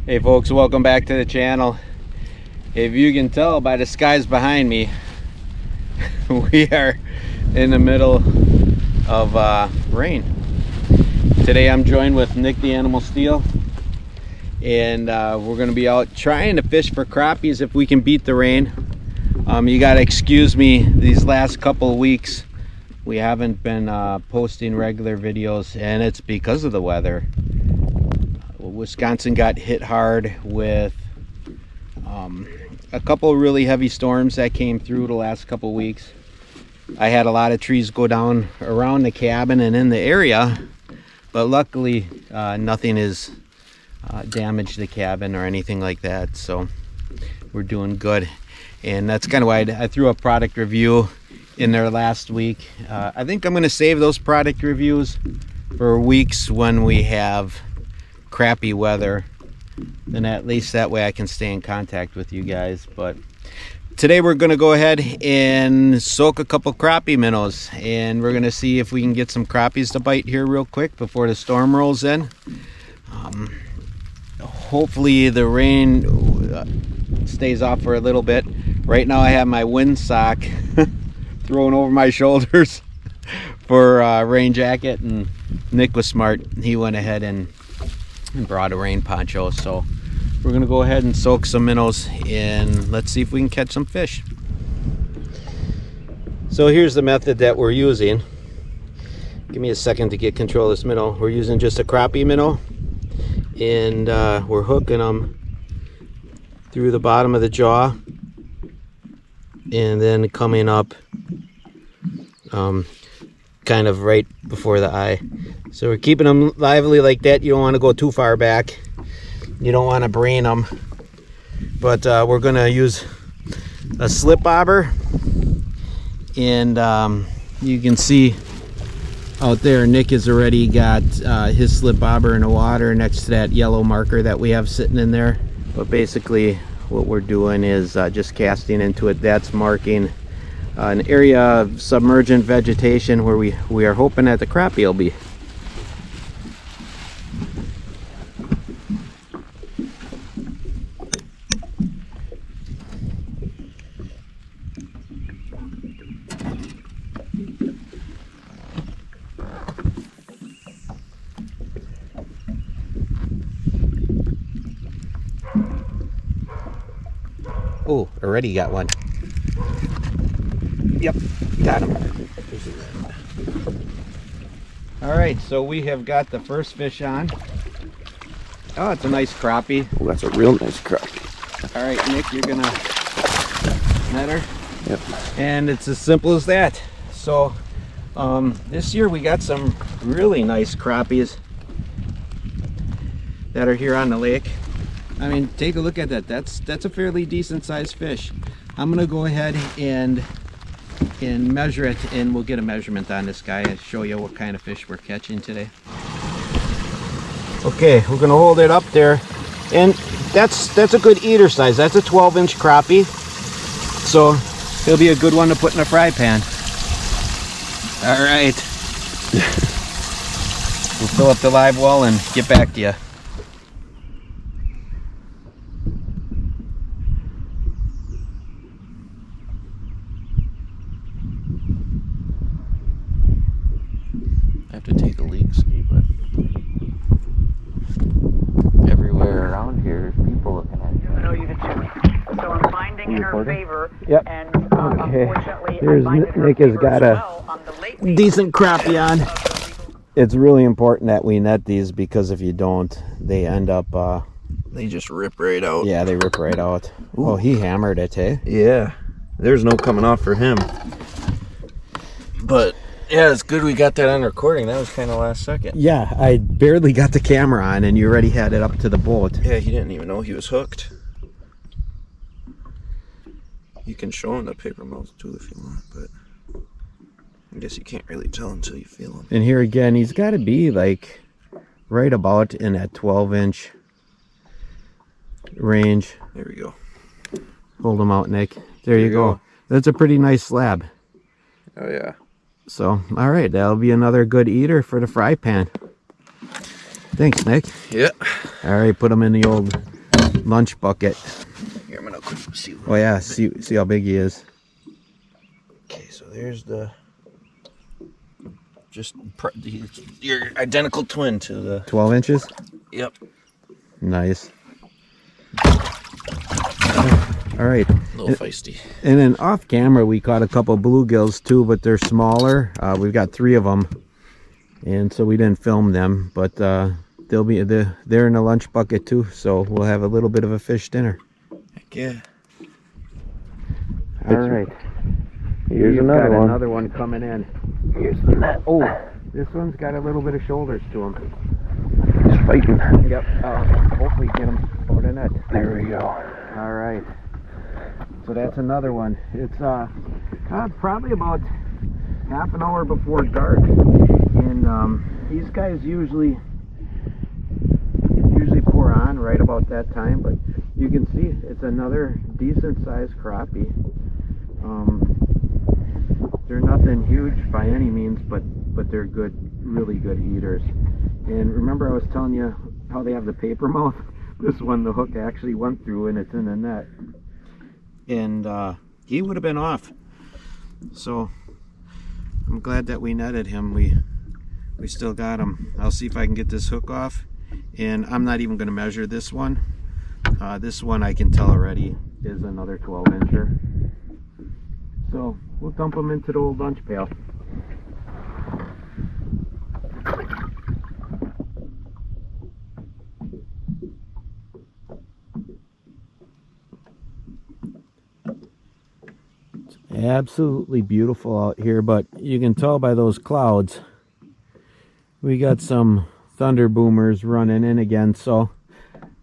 Hey folks, welcome back to the channel. If you can tell by the skies behind me, we are in the middle of rain. Today I'm joined with Nick the Animal Steel, and we're going to be out trying to fish for crappies if we can beat the rain. You got to excuse me, these last couple of weeks we haven't been posting regular videos, and it's because of the weather. Wisconsin got hit hard with a couple of really heavy storms that came through the last couple of weeks. I had a lot of trees go down around the cabin and in the area, but luckily nothing has damaged the cabin or anything like that, so we're doing good. And that's kind of why I threw a product review in there last week. I think I'm going to save those product reviews for weeks when we have crappy weather, then at least that way I can stay in contact with you guys. But today we're going to go ahead and soak a couple crappie minnows, and we're going to see if we can get some crappies to bite here real quick before the storm rolls in. Hopefully the rain stays off for a little bit. Right now I have my windsock thrown over my shoulders for a rain jacket, and Nick was smart. He went ahead and brought a rain poncho. So we're gonna go ahead and soak some minnows and let's see if we can catch some fish. So here's the method that we're using. Give me a second to get control of this minnow. We're using just a crappie minnow, and we're hooking them through the bottom of the jaw and then coming up kind of right before the eye. So we're keeping them lively like that. You don't want to go too far back. You don't want to brain them. But we're going to use a slip bobber. And you can see out there, Nick has already got his slip bobber in the water next to that yellow marker that we have sitting in there. But basically what we're doing is just casting into it. That's marking an area of submergent vegetation where we are hoping that the crappie will be. Oh, already got one. Yep, got him. All right, so we have got the first fish on. Oh, it's a nice crappie. Oh, that's a real nice crappie. All right, Nick, you're gonna net her. Yep. And it's as simple as that. So this year we got some really nice crappies that are here on the lake. I mean, take a look at that. That's a fairly decent sized fish. I'm gonna go ahead and measure it, and we'll get a measurement on this guy and show you what kind of fish we're catching today. Okay, we're gonna hold it up there, and that's a good eater size. That's a 12-inch crappie, so it'll be a good one to put in a fry pan. All right. We'll fill up the live well and get back to you. To take a leak ski, but everywhere around here people looking at you. No, you did too. So I'm finding in her favor. Yep. And Okay. unfortunately, Here's Nick has got a decent crappie on. It's really important that we net these, because if you don't, they end up They just rip right out. yeah, they rip right out. Ooh. Oh, he hammered it, hey? Yeah. There's no coming off for him. But yeah, it's good we got that on recording. That was kind of last second. Yeah, I barely got the camera on and you already had it up to the boat. Yeah, he didn't even know he was hooked. You can show him the paper mouth too if you want, but I guess you can't really tell until you feel him. And here again, he's got to be like right about in that 12-inch range. There we go. Hold him out, Nick. There you go. That's a pretty nice slab. Oh yeah. So, all right, that'll be another good eater for the fry pan. Thanks, Nick. Yeah. All right, put them in the old lunch bucket. Here, I'm gonna see. Oh yeah, see how big he is. Okay, so there's the your identical twin to the 12 inches. Yep. Nice. All right. A little feisty. And then off camera, we caught a couple bluegills too, but they're smaller. We've got 3 of them, and so we didn't film them. But they're in the lunch bucket too, so we'll have a little bit of a fish dinner. Heck yeah. All right. Here's You've another got one. another one coming in. Here's the net. Oh, this one's got a little bit of shoulders to him. He's fighting. Yep. Hopefully get him over the net. There we go. All right. So that's another one. It's probably about half an hour before dark, and these guys usually pour on right about that time. But you can see it's another decent sized crappie. They're nothing huge by any means, but they're good, really good eaters. And remember, I was telling you how they have the paper mouth. This one, the hook actually went through, and it's in the net. And he would have been off. So I'm glad that we netted him. We still got him. I'll see if I can get this hook off. And I'm not even going to measure this one. This one I can tell already is another 12-incher. So we'll dump him into the old lunch pail. Absolutely beautiful out here, but you can tell by those clouds we got some thunder boomers running in again. So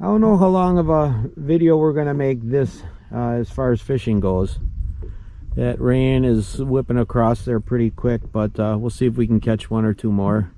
I don't know how long of a video we're gonna make this as far as fishing goes. That rain is whipping across there pretty quick, but we'll see if we can catch 1 or 2 more,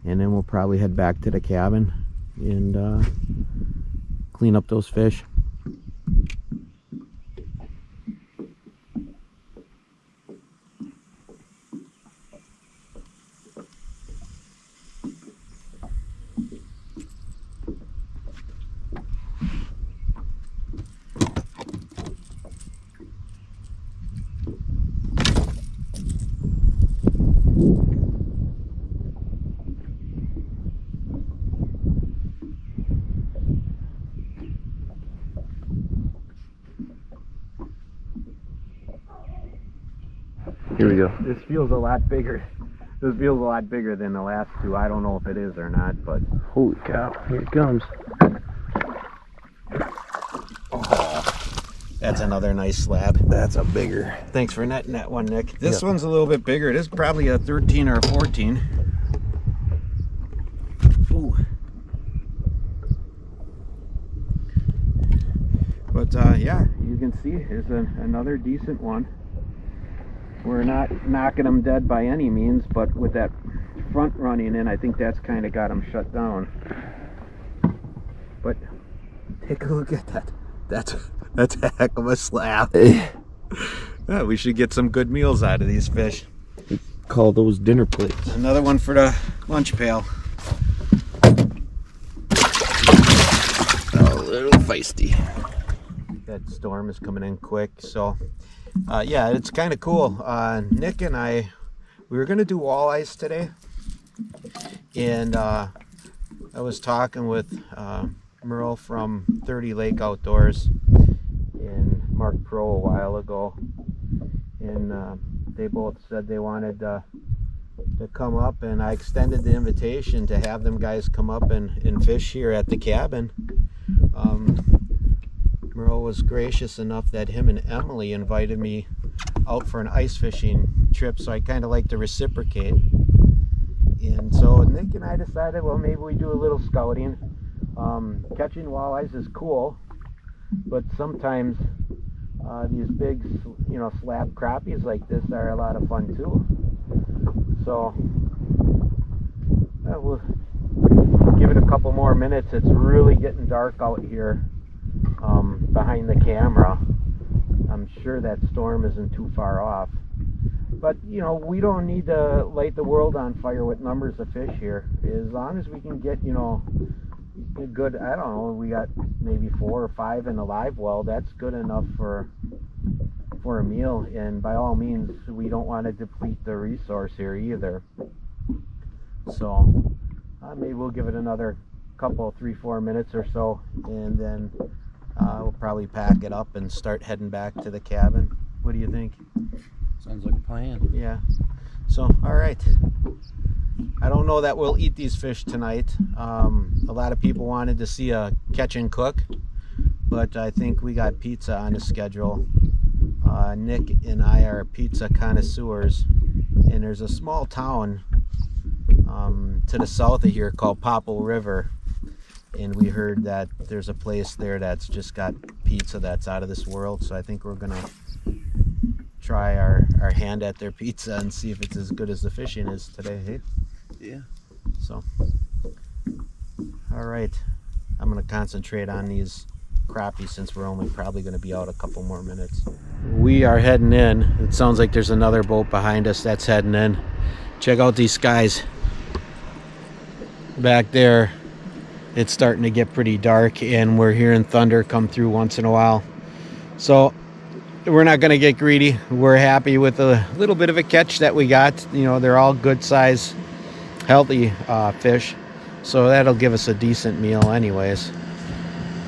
and then we'll probably head back to the cabin and clean up those fish. Here we go. This feels a lot bigger. This feels a lot bigger than the last 2. I don't know if it is or not, but Holy cow. Here it comes. oh, that's another nice slab. That's a bigger. Thanks for netting that one, Nick. This Yep. one's a little bit bigger. It is probably a 13 or a 14. Ooh. But yeah, you can see here's another decent one. We're not knocking them dead by any means, but with that front running in, I think that's kind of got them shut down. But take a look at that. That's a heck of a slab. Yeah, we should get some good meals out of these fish. Call those dinner plates. Another one for the lunch pail. A little feisty. That storm is coming in quick, so yeah, it's kind of cool. Nick and I, we were gonna do walleyes today, and I was talking with Merle from 30 Lake Outdoors and Mark Pro a while ago, and they both said they wanted to come up, and I extended the invitation to have them guys come up and fish here at the cabin. Merle was gracious enough that him and Emily invited me out for an ice fishing trip, so I kind of like to reciprocate. And so Nick and I decided, well, maybe we do a little scouting. Catching walleyes is cool, but sometimes these big, slab crappies like this are a lot of fun too. So we'll give it a couple more minutes. It's really getting dark out here behind the camera. I'm sure that storm isn't too far off, but we don't need to light the world on fire with numbers of fish here. As long as we can get good, I don't know, we got maybe 4 or 5 in a live well. That's good enough for a meal, and by all means we don't want to deplete the resource here either. So maybe we'll give it another couple, 3-4 minutes or so, and then we'll probably pack it up and start heading back to the cabin. What do you think? Sounds like a plan. Yeah. So, all right. I don't know that we'll eat these fish tonight. A lot of people wanted to see a catch and cook, but I think we got pizza on the schedule. Nick and I are pizza connoisseurs, and there's a small town to the south of here called Popple River, and we heard that there's a place there that's just got pizza that's out of this world. So I think we're gonna try our hand at their pizza and see if it's as good as the fishing is today. Hey? Yeah. So, all right, I'm gonna concentrate on these crappies since we're only probably gonna be out a couple more minutes. We are heading in. It sounds like there's another boat behind us that's heading in. Check out these skies back there. It's starting to get pretty dark, and we're hearing thunder come through once in a while. So we're not going to get greedy. We're happy with a little bit of a catch that we got. You know, they're all good size, healthy fish, so that'll give us a decent meal anyways.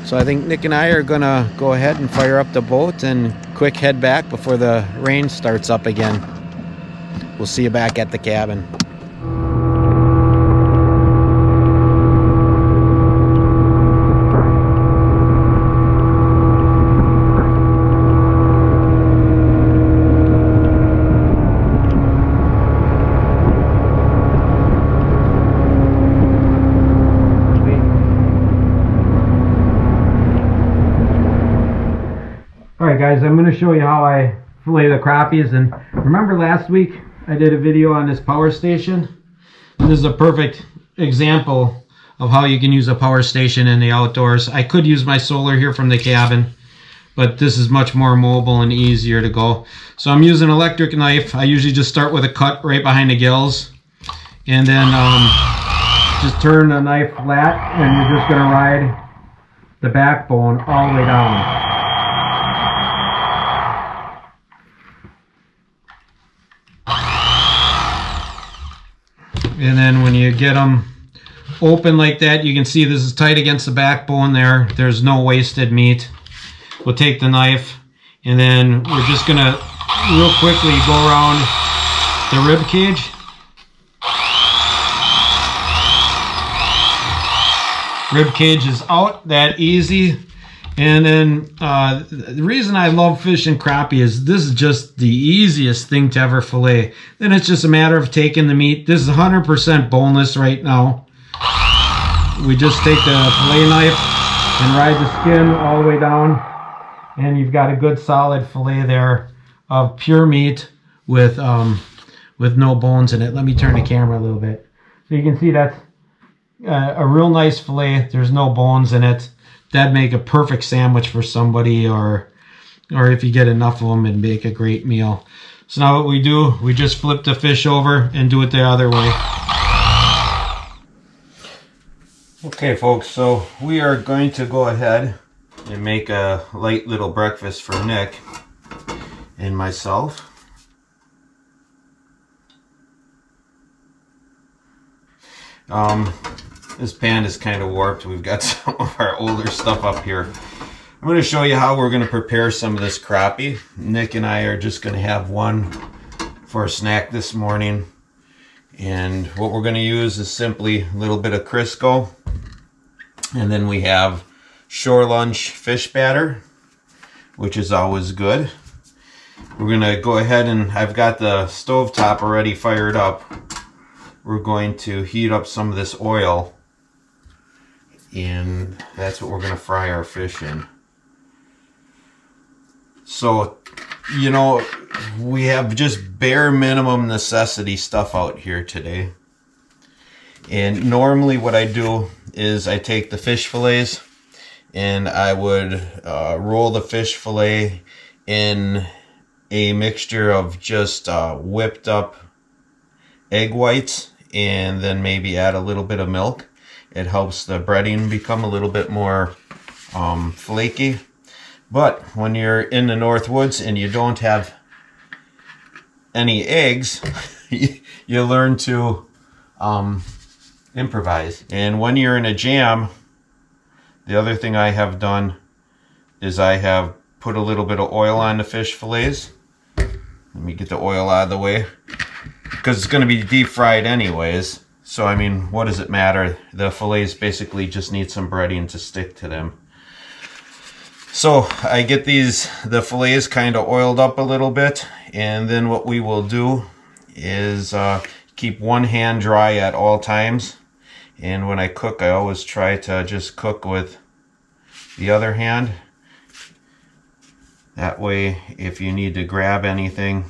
So I think Nick and I are going to go ahead and fire up the boat and quick head back before the rain starts up again. We'll see you back at the cabin. Alright guys, I'm going to show you how I fillet the crappies. And remember last week I did a video on this power station? And this is a perfect example of how you can use a power station in the outdoors. I could use my solar here from the cabin, but this is much more mobile and easier to go. So I'm using an electric knife. I usually just start with a cut right behind the gills, and then just turn the knife flat, and you're just going to ride the backbone all the way down. And then when you get them open like that, you can see this is tight against the backbone there. There's no wasted meat. We'll take the knife, and then we're just gonna real quickly go around the rib cage. Rib cage is out, that easy. And then the reason I love fishing crappie is this is just the easiest thing to ever fillet. Then it's just a matter of taking the meat. This is 100% boneless right now. We just take the fillet knife and ride the skin all the way down, and you've got a good solid fillet there of pure meat with no bones in it. Let me turn the camera a little bit so you can see that's a real nice fillet. There's no bones in it. That'd make a perfect sandwich for somebody, or if you get enough of them, it'd make a great meal. So now what we do, we just flip the fish over and do it the other way. Okay folks, so we are going to go ahead and make a light little breakfast for Nick and myself. This pan is kind of warped. We've got some of our older stuff up here. I'm going to show you how we're going to prepare some of this crappie. Nick and I are just going to have one for a snack this morning. And what we're going to use is simply a little bit of Crisco. And then we have Shore Lunch fish batter, which is always good. We're going to go ahead, and I've got the stove top already fired up. We're going to heat up some of this oil, and that's what we're going to fry our fish in. So, you know, we have just bare minimum necessity stuff out here today. And normally what I do is I take the fish fillets and I would roll the fish fillet in a mixture of just whipped up egg whites, and then maybe add a little bit of milk. It helps the breading become a little bit more flaky. But when you're in the North Woods and you don't have any eggs, you learn to improvise. And when you're in a jam, the other thing I have done is I have put a little bit of oil on the fish fillets. Let me get the oil out of the way, because it's going to be deep fried anyways. So I mean, what does it matter? The fillets basically just need some breading to stick to them. So I get the fillets kind of oiled up a little bit, and then what we will do is keep one hand dry at all times. And when I cook, I always try to just cook with the other hand. That way, if you need to grab anything,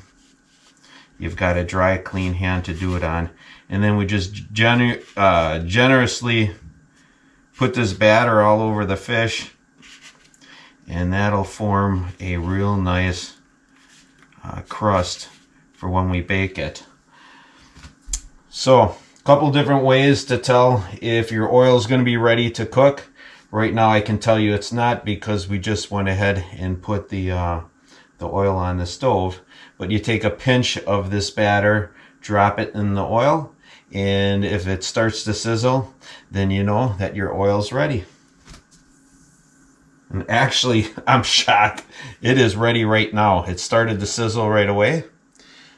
you've got a dry, clean hand to do it on. And then we just generously put this batter all over the fish, and that'll form a real nice crust for when we bake it. So, a couple different ways to tell if your oil is going to be ready to cook. Right now I can tell you it's not, because we just went ahead and put the oil on the stove. But you take a pinch of this batter, drop it in the oil, and if it starts to sizzle, then you know that your oil's ready. And actually, I'm shocked. It is ready right now. It started to sizzle right away.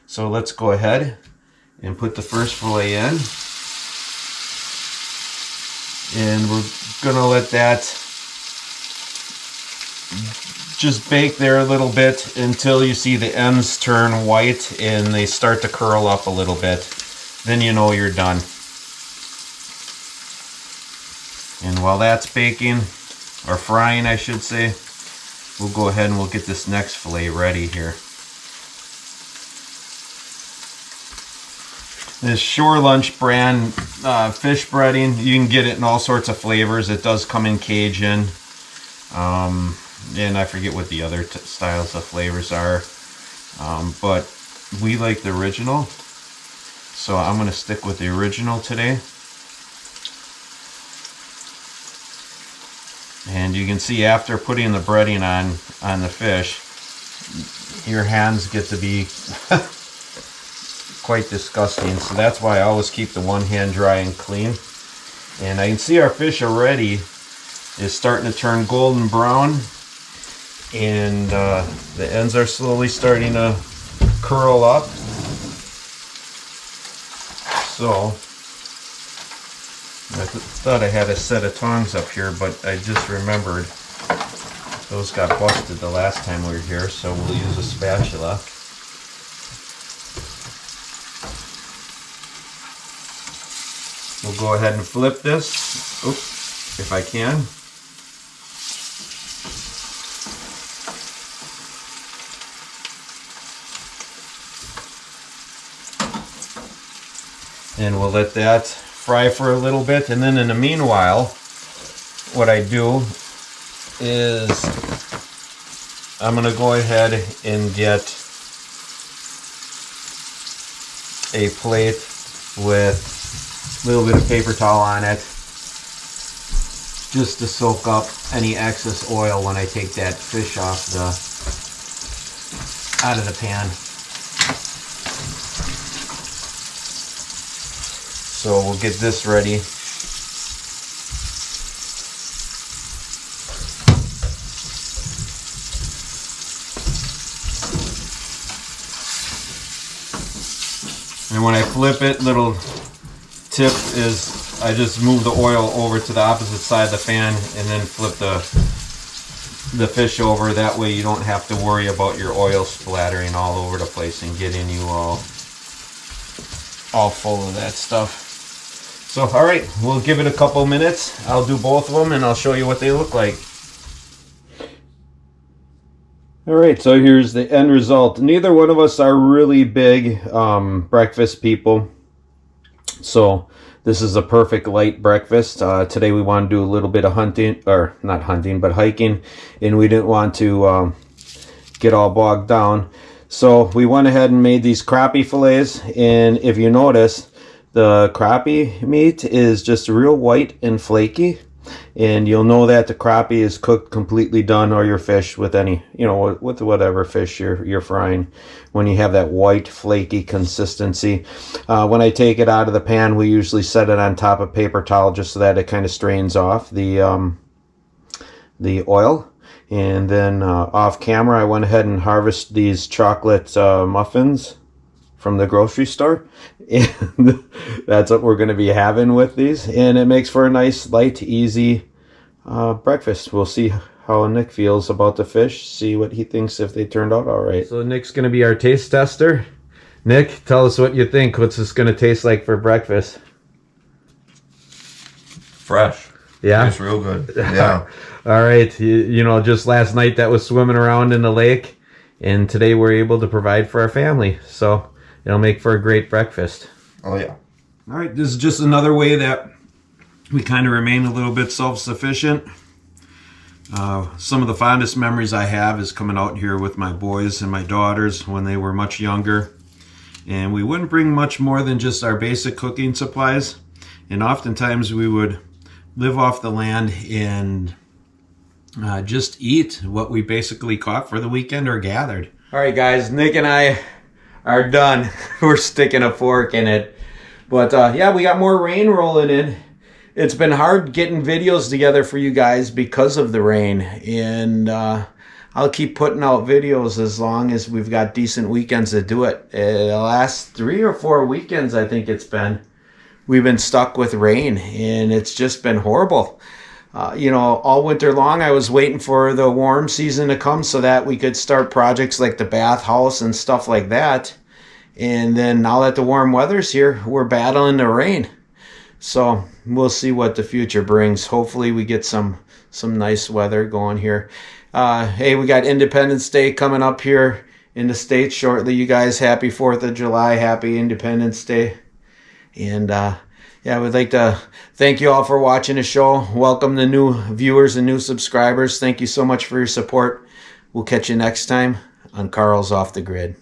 So let's go ahead and put the first fillet in. And we're gonna let that just bake there a little bit until you see the ends turn white and they start to curl up a little bit. Then you know you're done. And while that's baking, or frying I should say, we'll go ahead and we'll get this next fillet ready here. This Shore Lunch brand fish breading, you can get it in all sorts of flavors. It does come in Cajun, and I forget what the other styles of flavors are, but we like the original, so I'm going to stick with the original today. And you can see after putting the breading on the fish, your hands get to be quite disgusting. So that's why I always keep the one hand dry and clean. And I can see our fish already is starting to turn golden brown, and the ends are slowly starting to curl up. So I thought I had a set of tongs up here, but I just remembered those got busted the last time we were here, so we'll use a spatula. We'll go ahead and flip this. Oops, if I can. And we'll let that fry for a little bit, and then in the meanwhile, what I do is I'm going to go ahead and get a plate with a little bit of paper towel on it, just to soak up any excess oil when I take that fish off out of the pan. So we'll get this ready. And when I flip it, little tip is I just move the oil over to the opposite side of the fan and then flip the fish over. That way you don't have to worry about your oil splattering all over the place and getting you all full of that stuff. So, alright, we'll give it a couple minutes. I'll do both of them and I'll show you what they look like. Alright, so here's the end result. Neither one of us are really big breakfast people. So, this is a perfect light breakfast. Today we want to do a little bit of hunting, or not hunting, but hiking. And we didn't want to get all bogged down. So, we went ahead and made these crappie fillets. And if you notice, The crappie meat is just real white and flaky, and you'll know that the crappie is cooked completely done, or your fish with any, with whatever fish you're frying, when you have that white flaky consistency. When I take it out of the pan, we usually set it on top of paper towel just so that it kind of strains off the oil. And then off camera, I went ahead and harvested these chocolate muffins from the grocery store, and that's what we're going to be having with these, and it makes for a nice, light, easy breakfast. We'll see how Nick feels about the fish, see what he thinks if they turned out all right. So Nick's going to be our taste tester. Nick, tell us what you think. What's this going to taste like for breakfast? Fresh. Yeah? Tastes real good. Yeah. All right. Just last night that was swimming around in the lake, and today we're able to provide for our family. So it'll make for a great breakfast. Oh, yeah. All right, this is just another way that we kind of remain a little bit self-sufficient. Some of the fondest memories I have is coming out here with my boys and my daughters when they were much younger. And we wouldn't bring much more than just our basic cooking supplies. And oftentimes we would live off the land and just eat what we basically caught for the weekend or gathered. All right, guys, Nick and I are done. We're sticking a fork in it. But yeah, we got more rain rolling in. It's been hard getting videos together for you guys because of the rain. And I'll keep putting out videos as long as we've got decent weekends to do it. The last 3 or 4 weekends, I think it's been, we've been stuck with rain, and it's just been horrible. All winter long, I was waiting for the warm season to come so that we could start projects like the bathhouse and stuff like that. And then now that the warm weather's here, we're battling the rain. So we'll see what the future brings. Hopefully we get some nice weather going here. Hey, we got Independence Day coming up here in the States shortly. You guys, happy 4th of July. Happy Independence Day. And yeah, we'd like to thank you all for watching the show. Welcome the new viewers and new subscribers. Thank you so much for your support. We'll catch you next time on Carl's Off the Grid.